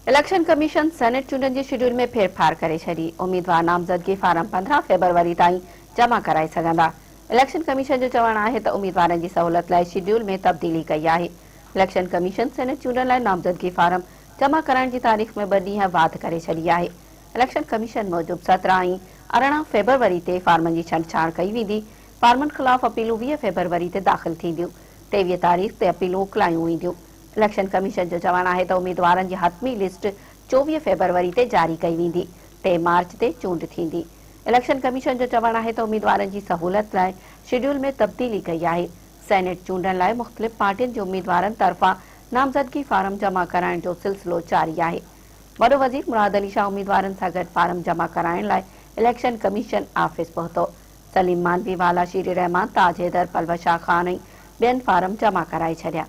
Election commission senate चूंडनि जे schedule में फेरफार करे छॾी। उम्मीदवार नामज़दगी फारम 15 फेब्रुआरी ताईं जमा कराए सघंदा। इलेक्शन कमीशन जो चवणु आहे त उम्मीदवारनि जी सहूलियत लाइ शेड्यूल में तब्दीली कई आहे। इलेक्शन कमीशन सेनेट चूंडनि लाइ नामज़दगी फारम जमा कराइण जी तारीख़ में 2 ॾींहं वाध करे छॾी आहे। इलेक्शन कमीशन मूजिबि 17 ऐं 18 फेब्रुआरी ते फार्मनि जी छंटछाण कई वेंदी। फार्मनि ख़िलाफ़ अपीलूं 20 फेब्रुआरी ते दाख़िल थींदियूं। 23 तारीख़ ते अपीलूं उकलायूं वेंदियूं। इलेक्शन कमीशन जो चवणु आहे त उम्मीदवारनि जी हतमी लिस्ट 24 फेब्रुआरी ते जारी कई वेंदी। 3 मार्च ते चूंड थींदी। इलेक्शन कमीशन जो चवणु आहे त उम्मीदवारनि जी सहूलियत लाइ शेड्यूल में तब्दीली कई आहे। सेनेट चूंडनि लाइ मुख़्तलिफ़ पार्टियुनि जे उम्मीदवारनि तरफ़ां नामज़दगी फारम जमा कराइण जो सिलसिलो जारी आहे। वॾो वज़ीर मुराद अली शाह उम्मीदवारनि सां गॾु फारम जमा कराइण लाइ इलेक्शन कमीशन ऑफिस पहुतो। सलीम मानवी वाला शीर रहमान ताज हैदर पलवशाह ख़ान ऐं ॿियनि फारम जमा कराए छॾिया।